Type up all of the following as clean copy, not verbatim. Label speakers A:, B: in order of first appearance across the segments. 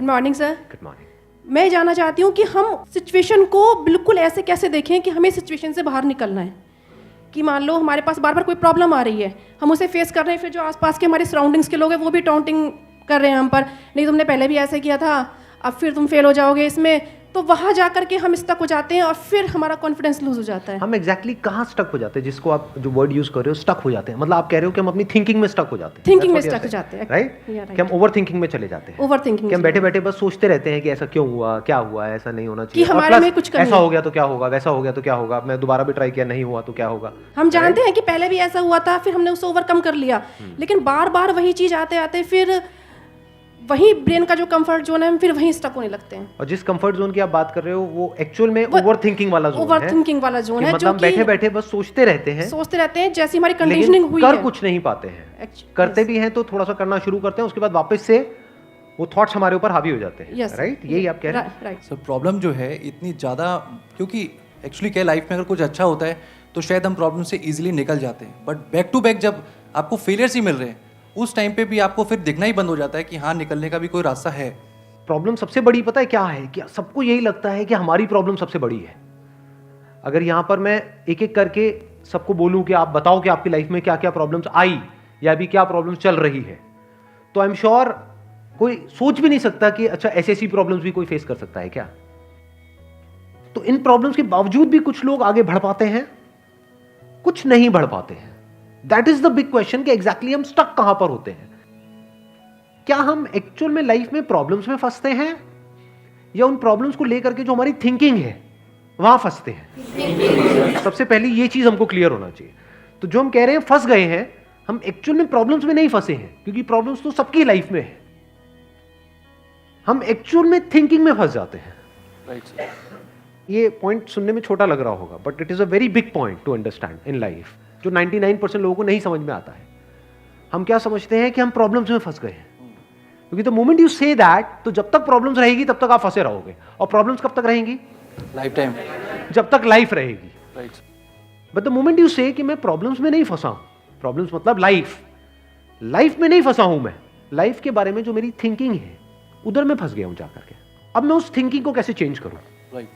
A: Good morning sir.
B: Good morning.
A: मैं जानना चाहती हूँ कि हम सिचुएशन को बिल्कुल ऐसे कैसे देखें कि हमें सिचुएशन से बाहर निकलना है। कि मान लो हमारे पास बार बार कोई प्रॉब्लम आ रही है, हम उसे फेस कर रहे हैं, फिर जो आसपास के हमारे सराउंडिंग्स के लोग हैं वो भी टाउंटिंग कर रहे हैं हम पर, नहीं तुमने पहले भी ऐसे किया था, अब फिर तुम फेल हो जाओगे इसमें। तो वहाँ जा करके हम स्टक हो जाते हैं और फिर हमारा कॉन्फिडेंस लूज हो जाता है।
B: हम एग्जैक्टली कहाँ स्टक हो जाते हैं, जिसको आप जो वर्ड यूज कर रहे हो स्टक हो जाते हैं, मतलब आप कह रहे हो कि हम अपनी थिंकिंग में स्टक हो जाते हैं।
A: थिंकिंग में स्टक हो जाते हैं,
B: राइट? कि हम ओवर थिंकिंग में चले जाते हैं।
A: ओवर थिंकिंग
B: कि हम बैठे बैठे बस सोचते रहते हैं कि ऐसा क्यों हुआ, क्या हुआ, ऐसा नहीं होना चाहिए,
A: कि हमारे में कुछ कमी
B: ऐसा हो गया तो क्या होगा, वैसा हो गया तो क्या होगा, मैं दोबारा भी ट्राई किया नहीं हुआ तो क्या होगा।
A: हम जानते हैं कि पहले भी ऐसा हुआ था, फिर हमने उसे ओवरकम कर लिया, लेकिन बार बार वही चीज आते आते फिर वही ब्रेन का जो कंफर्ट जोन है हम फिर वहीं स्टक होने लगते हैं।
B: और जिस कंफर्ट जोन की आप बात कर रहे हो वो एक्चुअल में ओवर थिंकिंग वाला जोन है।
A: ओवर थिंकिंग वाला जोन है,
B: मतलब बैठे बैठे बस सोचते रहते हैं जैसी हमारी कंडीशनिंग हुई है,
A: कर
B: कुछ नहीं पाते हैं। करते भी हैं तो थोड़ा सा करना शुरू करते हैं, उसके बाद वापस से वो थॉट्स हमारे ऊपर हावी हो जाते हैं। राइट? यही आप कह रहे हैं।
A: राइट
C: सर, प्रॉब्लम जो है इतनी ज़्यादा, क्योंकि एक्चुअली क्या लाइफ में अगर कुछ अच्छा होता है तो शायद हम प्रॉब्लम से इजीली निकल जाते हैं, बट बैक टू बैक जब आपको फेलियर्स ही मिल रहे हैं उस टाइम पे भी आपको फिर दिखना ही बंद हो जाता है कि हाँ, निकलने का भी कोई रास्ता है।
B: प्रॉब्लम सबसे बड़ी पता है क्या है? कि सबको यही लगता है कि हमारी प्रॉब्लम सबसे बड़ी है। अगर यहां पर मैं एक एक करके सबको बोलूं कि आप बताओ कि आपकी लाइफ में क्या क्या प्रॉब्लम्स आई या अभी क्या प्रॉब्लम्स चल रही है, तो आई एम श्योर कोई सोच भी नहीं सकता कि अच्छा ऐसी ऐसी प्रॉब्लम्स भी कोई फेस कर सकता है क्या। तो इन प्रॉब्लम्स के बावजूद भी कुछ लोग आगे बढ़ पाते हैं, कुछ नहीं बढ़ पाते हैं। That is the big question कि एग्जैक्टली हम स्टक कहां पर होते हैं। क्या हम एक्चुअल में लाइफ में प्रॉब्लम्स में फंसते हैं या उन प्रॉब्लम्स को लेकर के जो हमारी थिंकिंग है वहां फंसते हैं? सबसे पहले ये चीज हमको क्लियर होना चाहिए। तो जो हम कह रहे हैं फंस गए हैं, हम एक्चुअल में प्रॉब्लम्स में नहीं फंसे हैं, क्योंकि प्रॉब्लम्स तो सबकी लाइफ में है। हम एक्चुअल में थिंकिंग में फंस जाते हैं।
C: राइट।
B: ये पॉइंट सुनने में छोटा लग रहा होगा, but it is a very big point two understand in life, जो 99% लोगों को नहीं समझ में आता है। हम क्या समझते हैं कि हम प्रॉब्लम्स में फंस गए हैं, क्योंकि the moment you say that, तो जब तक प्रॉब्लम्स रहेगी तब तक आप फंसे रहोगे। और प्रॉब्लम्स कब तक रहेंगी?
C: लाइफ टाइम,
B: जब तक लाइफ रहेगी।
C: Right.
B: But the moment you से कि मैं प्रॉब्लम्स में नहीं फंसा हूं, प्रॉब्लम्स मतलब लाइफ में नहीं फंसा हूं, मैं लाइफ के बारे में जो मेरी थिंकिंग है उधर मैं फंस गया हूं जाकर के। अब मैं उस थिंकिंग को कैसे चेंज करूं?
C: Right.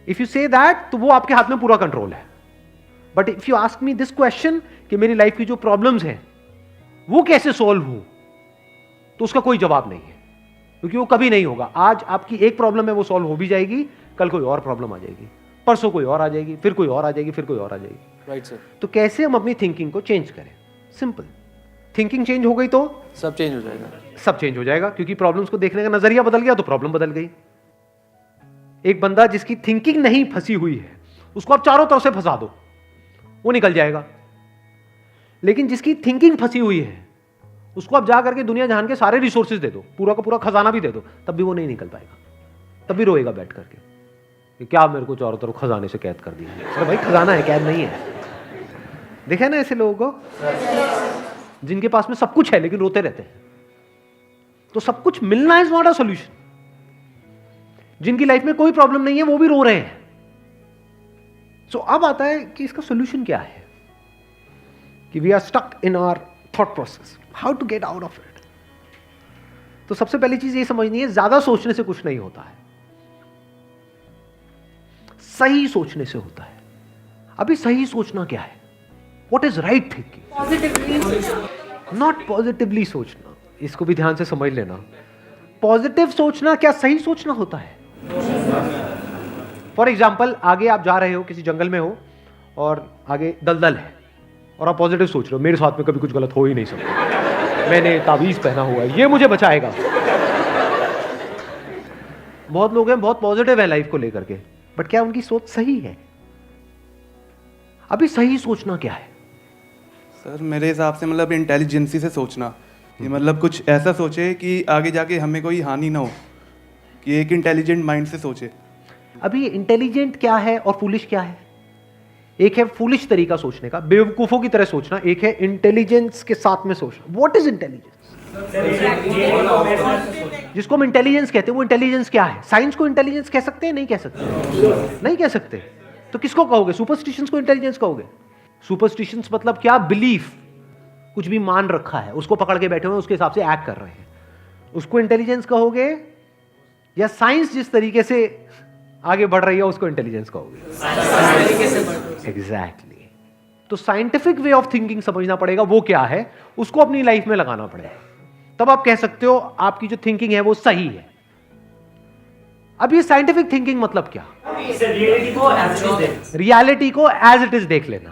B: If you say that, तो वो आपके हाथ में पूरा कंट्रोल है। But if you ask me this question कि मेरी लाइफ की जो प्रॉब्लम्स हैं वो कैसे सॉल्व हो, तो उसका कोई जवाब नहीं है, क्योंकि वो कभी नहीं होगा। आज आपकी एक प्रॉब्लम है, वो सॉल्व हो भी जाएगी, कल कोई और प्रॉब्लम आ जाएगी, परसों कोई और आ जाएगी, फिर कोई और आ जाएगी, फिर कोई और आ जाएगी।
C: Right sir.
B: तो कैसे हम अपनी थिंकिंग को चेंज करें? सिंपल। थिंकिंग चेंज हो गई तो
C: सब चेंज हो जाएगा।
B: सब चेंज हो जाएगा, क्योंकि प्रॉब्लम्स को देखने का नजरिया बदल गया तो प्रॉब्लम बदल गई। एक बंदा जिसकी थिंकिंग नहीं फंसी हुई है, उसको आप चारों तरफ से फंसा दो, वो निकल जाएगा। लेकिन जिसकी थिंकिंग फंसी हुई है, उसको आप जा करके दुनिया जहान के सारे रिसोर्सेज दे दो, पूरा का पूरा खजाना भी दे दो, तब भी वो नहीं निकल पाएगा, तब भी रोएगा बैठ करके कि क्या मेरे को चारों तरफ खजाने से कैद कर दिया। अरे भाई, खजाना है, कैद नहीं है। देखा ना ऐसे लोगों को जिनके पास में सब कुछ है लेकिन रोते रहते हैं। तो सब कुछ मिलना इज नॉट अ सॉल्यूशन। जिनकी लाइफ में कोई प्रॉब्लम नहीं है वो भी रो रहे हैं। सो अब आता है कि इसका सॉल्यूशन क्या है, कि we are stuck in our thought process, how to get out of it. तो सबसे पहली चीज ये समझनी है, ज्यादा सोचने से कुछ नहीं होता है, सही सोचने से होता है। अभी सही सोचना क्या है? What is right thinking? Positively, not positively सोचना। इसको भी ध्यान से समझ लेना। पॉजिटिव सोचना क्या सही सोचना होता है? फॉर एग्जाम्पल, आगे आप जा रहे हो, किसी जंगल में हो और आगे दलदल है और आप पॉजिटिव सोच रहे हो, मेरे साथ में कभी कुछ गलत हो ही नहीं सकता, मैंने ताबीज पहना हुआ है, ये मुझे बचाएगा। बहुत लोग हैं बहुत पॉजिटिव है लाइफ को लेकर के, बट क्या उनकी सोच सही है? अभी सही सोचना क्या है?
D: सर मेरे हिसाब से मतलब इंटेलिजेंसी से सोचना, कि मतलब कुछ ऐसा सोचे कि आगे जाके हमें कोई हानि ना हो, कि एक इंटेलिजेंट माइंड से सोचे।
B: अभी इंटेलिजेंट क्या है और फूलिश क्या है? एक है फूलिश तरीका सोचने का, बेवकूफों की तरह सोचना, एक है इंटेलिजेंस के साथ में सोचना। What is intelligence? जिसको हम इंटेलिजेंस कहते हैं वो इंटेलिजेंस क्या है? साइंस को इंटेलिजेंस कह सकते हैं? नहीं कह सकते। नहीं कह सकते। तो किसको कहोगे? सुपरस्टिशंस को इंटेलिजेंस कहोगे? सुपरस्टिशंस मतलब क्या? बिलीफ, कुछ भी मान रखा है उसको पकड़ के बैठे हुए उसके हिसाब से एक्ट कर रहे हैं। उसको इंटेलिजेंस कहोगे या साइंस जिस तरीके से आगे बढ़ रही है उसको इंटेलिजेंस कहोगे? एग्जैक्टली। तो साइंटिफिक वे ऑफ थिंकिंग समझना पड़ेगा, वो क्या है, उसको अपनी लाइफ में लगाना पड़ेगा, तब आप कह सकते हो आपकी जो थिंकिंग है वो सही है। अब ये साइंटिफिक थिंकिंग मतलब क्या? रियलिटी को एज इट इज देख लेना,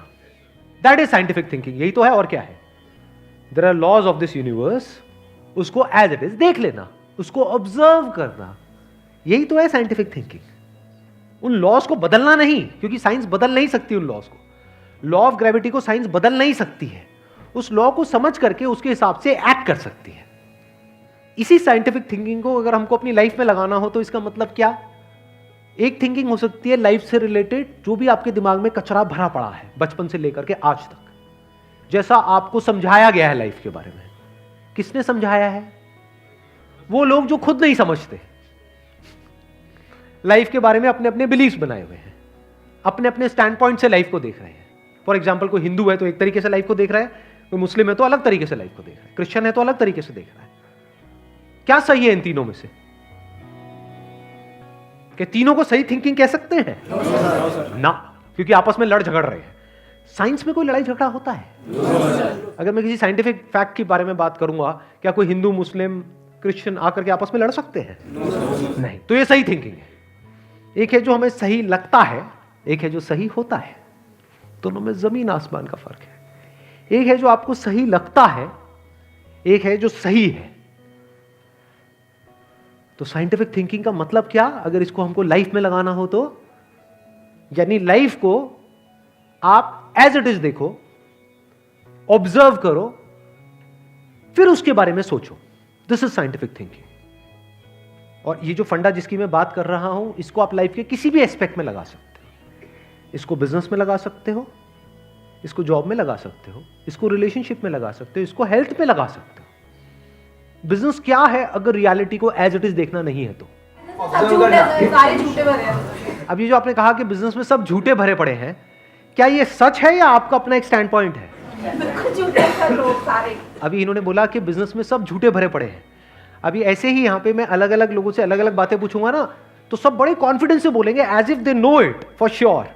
B: दैट इज साइंटिफिक थिंकिंग। यही तो है, और क्या है? There are laws of this universe, उसको एज इट इज देख लेना, उसको ऑब्जर्व करना, यही तो है साइंटिफिक थिंकिंग। उन लॉज को बदलना नहीं, क्योंकि साइंस बदल नहीं सकती उन लॉज को। लॉ ऑफ ग्रेविटी को साइंस बदल नहीं सकती है, उस लॉ को समझ करके उसके हिसाब से एक्ट कर सकती है। इसी साइंटिफिक थिंकिंग को अगर हमको अपनी लाइफ में लगाना हो तो इसका मतलब क्या? एक थिंकिंग हो सकती है लाइफ से रिलेटेड, जो भी आपके दिमाग में कचरा भरा पड़ा है बचपन से लेकर के आज तक, जैसा आपको समझाया गया है लाइफ के बारे में। किसने समझाया है? वो लोग जो खुद नहीं समझते, लाइफ के बारे में अपने अपने बिलीव्स बनाए हुए हैं, अपने अपने स्टैंड पॉइंट से लाइफ को देख रहे हैं। फॉर एग्जाम्पल, कोई हिंदू है तो एक तरीके से लाइफ को देख रहा है, कोई मुस्लिम है तो अलग तरीके से लाइफ को देख रहा है, क्रिश्चियन है तो अलग तरीके से देख रहा है। क्या सही है इन तीनों में से? कि तीनों को सही थिंकिंग कह सकते हैं? ना, क्योंकि आपस में लड़ झगड़ रहे हैं। साइंस में कोई लड़ाई झगड़ा होता है? अगर मैं किसी साइंटिफिक फैक्ट के बारे में बात करूंगा, क्या कोई हिंदू, मुस्लिम, क्रिश्चियन आकर के आपस में लड़ सकते हैं? नहीं। तो ये सही थिंकिंग है। एक है जो हमें सही लगता है, एक है जो सही होता है। दोनों में जमीन आसमान का फर्क है। एक है जो आपको सही लगता है, एक है जो सही है। तो साइंटिफिक थिंकिंग का मतलब क्या, अगर इसको हमको लाइफ में लगाना हो तो, यानी लाइफ को आप एज इट इज देखो, ऑब्जर्व करो, फिर उसके बारे में सोचो। This is scientific thinking. और ये जो फंडा जिसकी मैं बात कर रहा हूं, इसको आप लाइफ के किसी भी एस्पेक्ट में लगा सकते हो। इसको बिजनेस में लगा सकते हो, इसको जॉब में लगा सकते हो, इसको रिलेशनशिप में लगा सकते हो, इसको हेल्थ में लगा सकते हो। बिजनेस क्या है अगर रियलिटी को एज इट इज देखना नहीं है तो? अब ये जो आपने कहा कि बिजनेस में सब झूठे भरे पड़े हैं, क्या ये सच है या आपका अपना एक स्टैंड पॉइंट है? अभी इन्होंने बोला कि बिजनेस में सब झूठे भरे पड़े हैं। अभी ऐसे ही यहाँ पे मैं अलग अलग लोगों से अलग अलग बातें पूछूंगा ना, तो सब बड़े कॉन्फिडेंस से बोलेंगे, as if they know it for sure.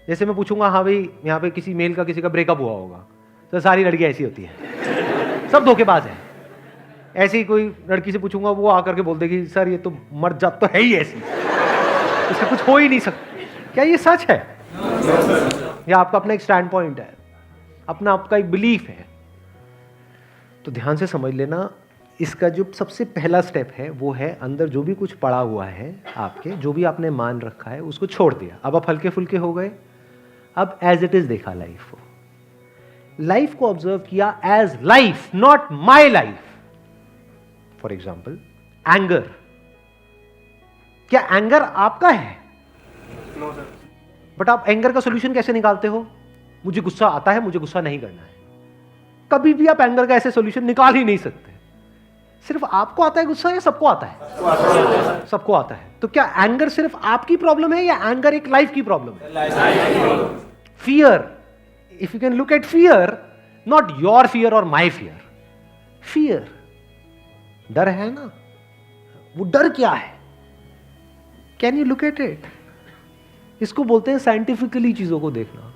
B: जैसे मैं पूछूंगा, हाँ भाई यहाँ पे किसी मेल का किसी का ब्रेकअप हुआ होगा, तो सारी लड़कियां ऐसी होती हैं, सब धोखेबाज हैं। ऐसे ही कोई लड़की से पूछूंगा, वो आकर के बोल देगी, सर ये तो मर्द जात तो है ही ऐसी, इससे कुछ हो ही नहीं सकता। क्या ये सच है या आपका अपना एक स्टैंड पॉइंट है, अपना आपका एक बिलीफ है? तो ध्यान से समझ लेना, इसका जो सबसे पहला स्टेप है वो है अंदर जो भी कुछ पड़ा हुआ है आपके, जो भी आपने मान रखा है उसको छोड़ दिया। अब आप हल्के फुल्के हो गए, अब एज इट इज देखा लाइफ को, लाइफ को ऑब्जर्व किया as life, not my life. For example, anger, क्या एंगर आपका है? बट आप एंगर का सोल्यूशन कैसे निकालते हो? मुझे गुस्सा आता है, मुझे गुस्सा नहीं करना है। कभी भी आप एंगर का ऐसे सोल्यूशन निकाल ही नहीं सकते। सिर्फ आपको आता है गुस्सा या सबको आता है? सबको आता है। तो क्या एंगर सिर्फ आपकी प्रॉब्लम है या एंगर एक लाइफ की प्रॉब्लम है? Fear, if you can look at fear, not your fear और माई फियर, फियर, डर है ना, वो डर क्या है? Can you look at it? इसको बोलते हैं साइंटिफिकली चीजों को देखना।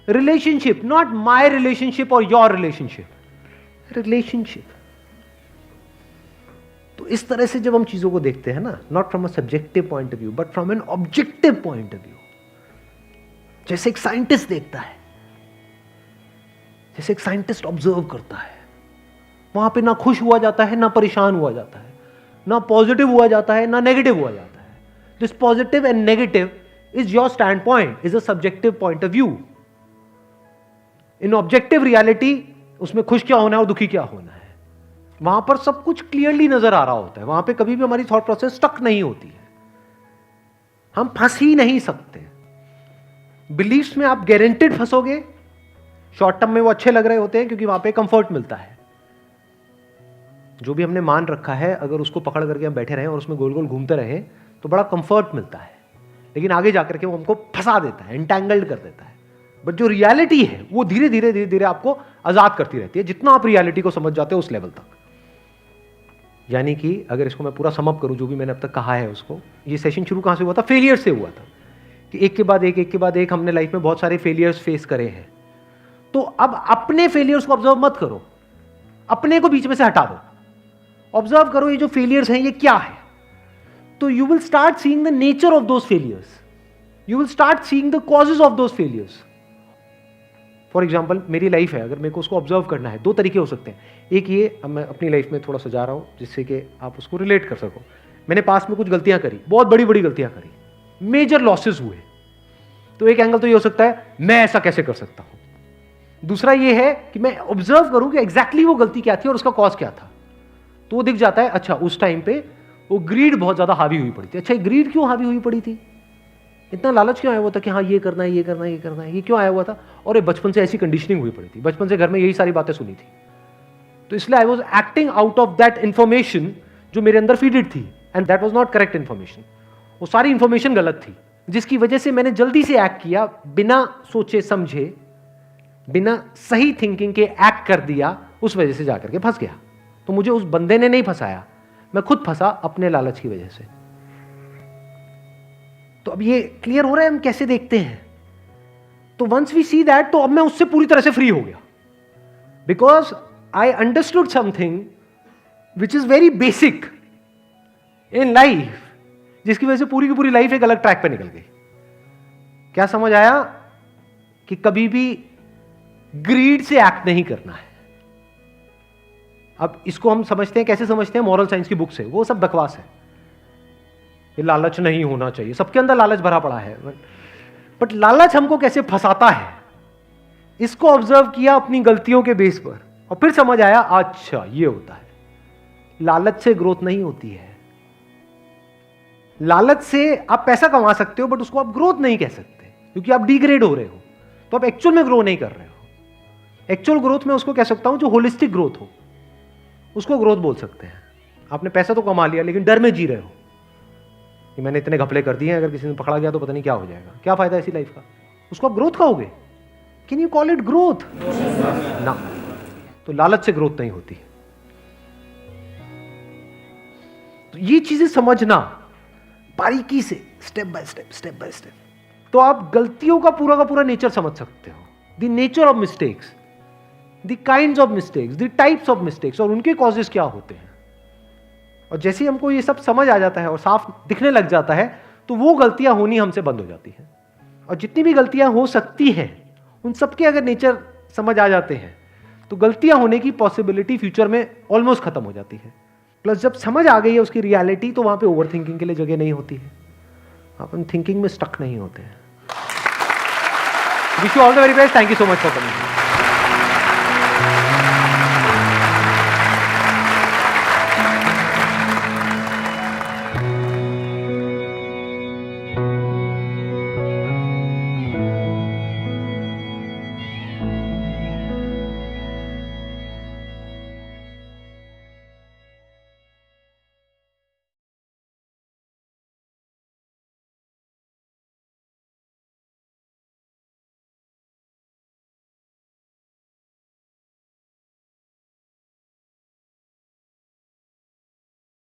B: रिलेशनशिप, नॉट माई रिलेशनशिप और योर रिलेशनशिप, रिलेशनशिप। तो इस तरह से जब हम चीजों को देखते हैं ना, not from a subjective point of view but from an objective point of view, जैसे एक साइंटिस्ट देखता है, जैसे एक साइंटिस्ट ऑब्जर्व करता है, वहां पे ना खुश हुआ जाता है, ना परेशान हुआ जाता है, ना पॉजिटिव हुआ जाता है, ना नेगेटिव हुआ जाता है। This positive and negative is your stand point, is a subjective point of view. In objective reality, उसमें खुश क्या होना है और दुखी क्या होना है, वहां पर सब कुछ क्लियरली नजर आ रहा होता है। वहां पे कभी भी हमारी थॉट प्रोसेस स्टक नहीं होती है, हम फंस ही नहीं सकते। बिलीफ्स में आप गारंटेड फंसोगे। शॉर्ट टर्म में वो अच्छे लग रहे होते हैं क्योंकि वहां पे कंफर्ट मिलता है। जो भी हमने मान रखा है, अगर उसको पकड़ करके हम बैठे रहें और उसमें गोल गोल घूमते रहें तो बड़ा कंफर्ट मिलता है, लेकिन आगे जाकर के वो हमको फंसा देता है, एंटैंगल्ड कर देता है। बट जो रियलिटी है वो धीरे धीरे आपको आजाद करती रहती है, जितना आप रियलिटी को समझ जाते हो उस लेवल तक। यानी कि अगर इसको मैं पूरा समअप करूं, जो भी मैंने अब तक कहा है उसको, ये सेशन शुरू कहाँ से हुआ था? फेलियर से हुआ था कि एक के बाद एक हमने लाइफ में बहुत सारे फेलियर्स फेस करे हैं। तो अब अपने फेलियर्स को ऑब्जर्व मत करो, अपने को बीच में से हटा दो, ऑब्जर्व करो ये जो फेलियर्स हैं ये क्या है। तो you will start seeing the nature of those failures, you will start seeing the causes of those failures. For example मेरी लाइफ है, अगर मेरे को उसको ऑब्जर्व करना है, दो तरीके हो सकते हैं। एक ये, अब मैं अपनी लाइफ में थोड़ा सजा रहा हूं जिससे कि आप उसको रिलेट कर सको। मैंने पास में कुछ गलतियां करी, बहुत बड़ी बड़ी गलतियां करी, मेजर लॉसेस हुए, तो एक एंगल तो ये हो सकता है मैं ऐसा कैसे कर सकता हूं। दूसरा ये है कि मैं ऑब्जर्व करूं कि एग्जैक्टली वो गलती क्या थी और उसका कॉज क्या था। तो वो दिख जाता है, अच्छा उस टाइम पे वो ग्रीड बहुत ज्यादा हावी हुई पड़ी थी। अच्छा ग्रीड क्यों हावी हुई पड़ी थी, इतना लालच क्यों आया हुआ था कि हाँ ये करना है, ये करना है, ये करना है, ये क्यों आया हुआ था? और ये बचपन से ऐसी कंडीशनिंग हुई पड़ी थी, बचपन से घर में यही सारी बातें सुनी थी, तो इसलिए I was acting out of that information जो मेरे अंदर फीडेड थी, and that was not correct information. वो सारी इंफॉर्मेशन गलत थी, जिसकी वजह से मैंने जल्दी से एक्ट किया, बिना सोचे समझे, बिना सही थिंकिंग के एक्ट कर दिया, उस वजह से जाकर के फंस गया। तो मुझे उस बंदे ने नहीं फंसाया, मैं खुद फंसा अपने लालच की वजह से। तो अब ये क्लियर हो रहा है हम कैसे देखते हैं। तो वंस वी सी दैट, तो अब मैं उससे पूरी तरह से फ्री हो गया, because I understood something which is very basic in life, जिसकी वजह से पूरी की पूरी लाइफ एक अलग ट्रैक पे निकल गई। क्या समझ आया? कि कभी भी ग्रीड से एक्ट नहीं करना है। अब इसको हम समझते हैं, कैसे समझते हैं? मॉरल साइंस की बुक से। वो सब बकवास है, ये लालच नहीं होना चाहिए, सबके अंदर लालच भरा पड़ा है, बट लालच हमको कैसे फंसाता है, इसको ऑब्जर्व किया अपनी गलतियों के बेस पर, और फिर समझ आया अच्छा ये होता है। लालच से ग्रोथ नहीं होती है। लालच से आप पैसा कमा सकते हो, बट उसको आप ग्रोथ नहीं कह सकते, क्योंकि आप डिग्रेड हो रहे हो, तो आप एक्चुअल में ग्रो नहीं कर रहे हो। एक्चुअल ग्रोथ में उसको कह सकता हूं जो होलिस्टिक ग्रोथ हो, उसको ग्रोथ बोल सकते हैं। आपने पैसा तो कमा लिया, लेकिन डर में जी रहे हो कि मैंने इतने घपले कर दिए हैं, अगर किसी ने पकड़ा गया तो पता नहीं क्या हो जाएगा, क्या फायदा ऐसी लाइफ का? उसको आप ग्रोथ कहोगे? Can you call it growth? ना। तो लालच से ग्रोथ नहीं होती। तो ये चीजें समझना बारीकी से, स्टेप बाय स्टेप, तो आप गलतियों का पूरा नेचर समझ सकते हो। The nature of mistakes, the kinds of mistakes, the types of mistakes, और उनके कॉजेस क्या होते हैं। और जैसे ही हमको ये सब समझ आ जाता है और साफ दिखने लग जाता है, तो वो गलतियां होनी हमसे बंद हो जाती हैं। और जितनी भी गलतियां हो सकती हैं, उन सबके अगर नेचर समझ आ जाते हैं, तो गलतियां होने की पॉसिबिलिटी फ्यूचर में ऑलमोस्ट खत्म हो जाती है। प्लस जब समझ आ गई है उसकी रियलिटी, तो वहां पे ओवर थिंकिंग के लिए जगह नहीं होती है, आप थिंकिंग में स्टक नहीं होते हैं। Wish you all the very best, thank you so much for coming.